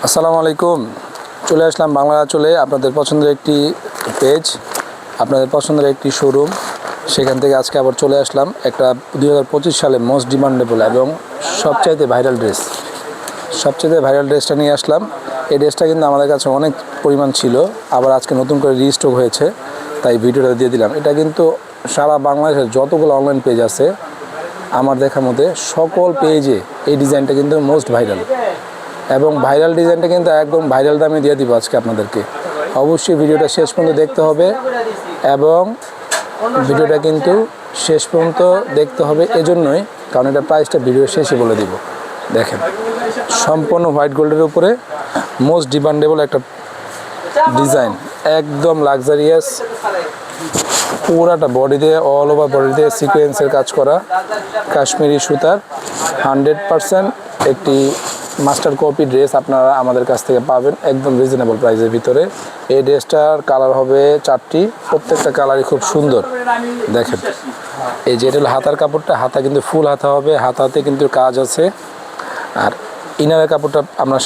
আসসালামু আলাইকুম। চলে আসলাম বাংলা চলে আপনাদের পছন্দের একটি পেজ, আপনাদের পছন্দের একটি শোরুম। সেখান থেকে আজকে আবার চলে আসলাম একটা 2025 সালে মোস্ট ডিমান্ডেবল এবং সবচাইতে ভাইরাল ড্রেসটা নিয়ে আসলাম। এই ড্রেসটা কিন্তু আমাদের কাছে অনেক পরিমাণ ছিল, আবার আজকে নতুন করে রিস্টক হয়েছে, তাই ভিডিওটা দিয়ে দিলাম। এটা কিন্তু সারা বাংলাদেশের যতগুলো অনলাইন পেজ আছে আমার দেখার মধ্যে সকল পেজে এই ডিজাইনটা কিন্তু মোস্ট ভাইরাল, এবং ভাইরাল ডিজাইনটা কিন্তু একদম ভাইরাল দামে দিয়ে দিব আজকে আপনাদেরকে। অবশ্যই ভিডিওটা শেষ পর্যন্ত দেখতে হবে, এবং ভিডিওটা কিন্তু শেষ পর্যন্ত দেখতে হবে এজন্যই কারণ এটা প্রাইসটা ভিডিও শেষে বলে দিব। দেখেন, সম্পূর্ণ হোয়াইট গোল্ডের উপরে মোস্ট ডিমান্ডেবল একটা ডিজাইন, একদম লাক্সারিয়াস, পুরাটা বডিতে অল ওভার বডিতে সিকোয়েন্সের কাজ করা কাশ্মীরি সুতার 100% একটি মাস্টার কপি ড্রেস আপনারা আমাদের কাছ থেকে পাবেন একদম রিজনেবল প্রাইসের ভিতরে। এই ড্রেসটার কালার হবে 4টি, প্রত্যেকটা কালারই খুব সুন্দর। দেখেন, এই যে এটা হলো হাতার কাপড়টা, হাতা কিন্তু ফুল হাতা হবে, হাতাতে কিন্তু কাজ আছে। আর ইনারের কাপড়টা আমরা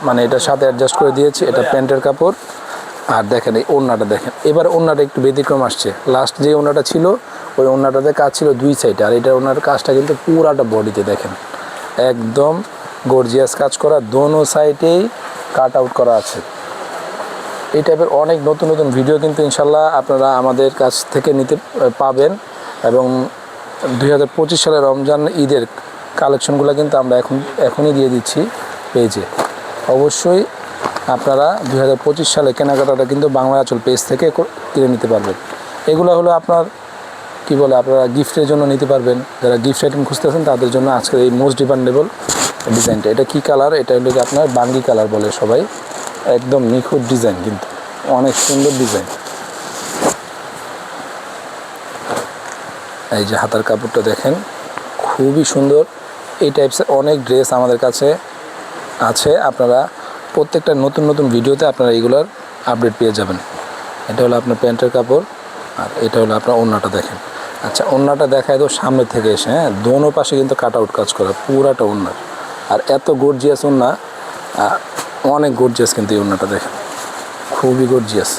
মানে এটার সাথে অ্যাডজাস্ট করে দিয়েছি, এটা প্যান্টের কাপড়। আর দেখেন এই ওড়নাটা দেখেন, এবার ওড়নাটা একটু ব্যতিক্রম আসছে। লাস্ট যে ওড়নাটা ছিল ওই ওড়নাটাতে কাজ ছিল দুই সাইডে, আর এটা ওড়নার কাজটা কিন্তু পুরাটা বডিতে দেখেন একদম গর্জিয়াস কাজ করা, দোনো সাইডেই কাট আউট করা আছে। এই টাইপের অনেক নতুন নতুন ভিডিও কিন্তু ইনশাল্লাহ আপনারা আমাদের কাছ থেকে নিতে পাবেন, এবং 2025 সালের রমজান ঈদের কালেকশনগুলো কিন্তু আমরা এখনই দিয়ে দিচ্ছি পেজে। অবশ্যই আপনারা 2025 সালে কেনাকাটাটা কিন্তু বাংলা আঁচল পেজ থেকে কিনে নিতে পারবেন। এগুলো হলো আপনার আপনারা গিফটের জন্য নিতে পারবেন। যারা গিফট আইটেম খুঁজতেছেন তাদের জন্য আজকের এই মোস্ট ডিমান্ডেবল ডিজাইনটা। এটা কি কালার? এটা হলো আপনার বাঙ্গি কালার বলে সবাই, একদম নিখুঁত ডিজাইন, কিন্তু অনেক সুন্দর ডিজাইন। এই যে হাতার কাপড়টা দেখেন খুবই সুন্দর। এই টাইপসের অনেক ড্রেস আমাদের কাছে আছে, আপনারা প্রত্যেকটা নতুন নতুন ভিডিওতে আপনারা এগুলোর আপডেট পেয়ে যাবেন। এটা হলো আপনার প্যান্টের কাপড়, আর এটা হলো আপনার ওড়নাটা দেখেন। আচ্ছা, ওড়নাটা দেখায় তো সামনে থেকে এসে, হ্যাঁ, দোনো পাশে কিন্তু কাট আউট কাজ করা পুরাটা ওড়নার, আর এত গর্জিয়াস ওড়না, অনেক গর্জিয়াস কিন্তু এই ওড়নাটা দেখেন, খুবই গর্জিয়াস,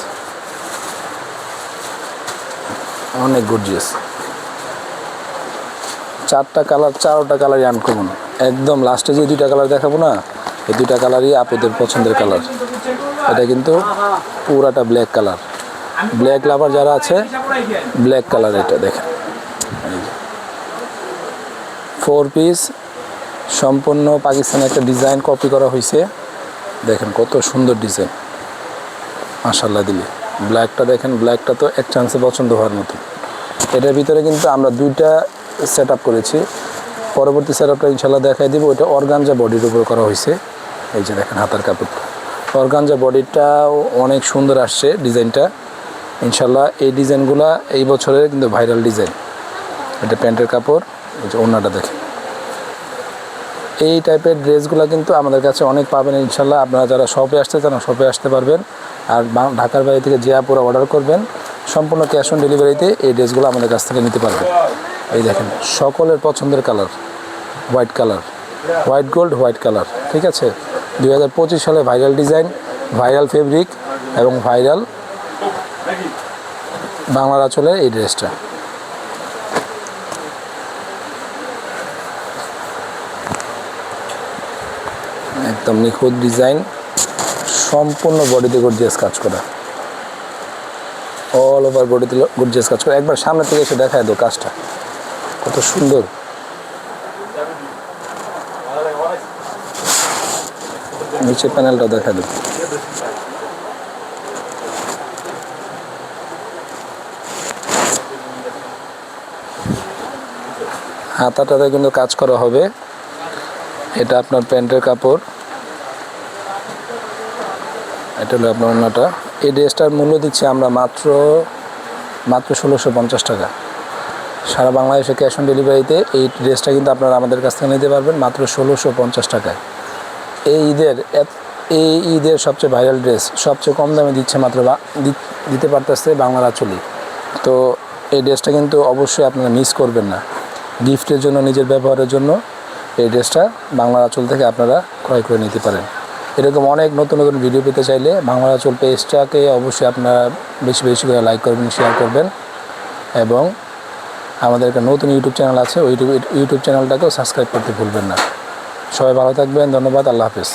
অনেক গর্জিয়াস। 4টা কালার, 4টা কালারই আনকমন। একদম লাস্টে যে 2টা কালার দেখাবো না, এই 2টা কালারই আপনাদের পছন্দের কালার। এটা কিন্তু পুরাটা ব্ল্যাক কালার, ব্ল্যাক লাভার যারা আছে ব্ল্যাক কালার। এটা দেখেন 4 পিস সম্পূর্ণ পাকিস্তানি একটা ডিজাইন কপি করা হয়েছে। দেখেন কত সুন্দর ডিজাইন, মাশাআল্লাহ দিলে। ব্ল্যাকটা দেখেন, ব্ল্যাকটা তো এক চান্সে পছন্দ হওয়ার মতো। এটার ভিতরে কিন্তু আমরা 2টা সেট আপ করেছি, পরবর্তী সেট আপটা ইনশাল্লাহ দেখাই দিব। ওইটা অর্গানজা বডির উপর করা হয়েছে। এই যে দেখেন হাতার কাপড়টা, অর্গানজা বডিটাও অনেক সুন্দর আসছে ডিজাইনটা। ইনশাল্লাহ এই ডিজাইনগুলো এই বছরের কিন্তু ভাইরাল ডিজাইন। এটা প্যান্টের কাপড়, এই যে ওড়নাটা দেখেন। এই টাইপের ড্রেসগুলো কিন্তু আমাদের কাছে অনেক পাবেন ইনশাল্লাহ। আপনারা যারা শপে আসতে চান শপে আসতে পারবেন, আর ঢাকার বাইরে থেকে যে আপুরা অর্ডার করবেন সম্পূর্ণ ক্যাশ অন ডেলিভারিতে এই ড্রেসগুলো আমাদের কাছ থেকে নিতে পারবেন। এই দেখেন সকলের পছন্দের colour white colour, white gold white colour, ঠিক আছে। 2025 সালে ভাইরাল ডিজাইন, ভাইরাল ফেব্রিক এবং ভাইরাল বাংলার আঁচলের এই ড্রেসটা। একদম নিখুঁত ডিজাইন, সম্পূর্ণ বডিতে গর্জিয়াস কাজ করা, অল ওভার বডিতে গর্জিয়াস কাজ করা। একবার সামনে থেকে এসে দেখায় দাও কাজটা কত সুন্দর। নিচে প্যানেলটা দেখা দেব। হাতাটাতে কিন্তু কাজ করা হবে। এটা আপনার প্যান্টের কাপড়, এটা হলো আপনার ওড়নাটা। এই ড্রেসটার মূল্য দিচ্ছি আমরা মাত্র 1650 টাকা। সারা বাংলাদেশে ক্যাশ অন ডেলিভারিতে এই ড্রেসটা কিন্তু আপনারা আমাদের কাছ থেকে নিতে পারবেন মাত্র 1650 টাকায়। এই ঈদের সবচেয়ে ভাইরাল ড্রেস সবচেয়ে কম দামে দিচ্ছে মাত্র দিতে পারতেছে বাংলার আঁচলই। তো এই ড্রেসটা কিন্তু অবশ্যই আপনারা মিস করবেন না, গিফটের জন্য, নিজের ব্যবহারের জন্য এই ড্রেসটা বাংলা আঁচল থেকে আপনারা ক্রয় করে নিতে পারেন। এরকম অনেক নতুন নতুন ভিডিও পেতে চাইলে বাংলা আঁচল পেজটাকে অবশ্যই আপনারা বেশি বেশি করে লাইক করবেন, শেয়ার করবেন এবং আমাদের একটা নতুন ইউটিউব চ্যানেল আছে, ওই ইউটিউব চ্যানেলটাকেও সাবস্ক্রাইব করতে ভুলবেন না। সবাই ভালো থাকবেন, ধন্যবাদ, আল্লাহ হাফেজ।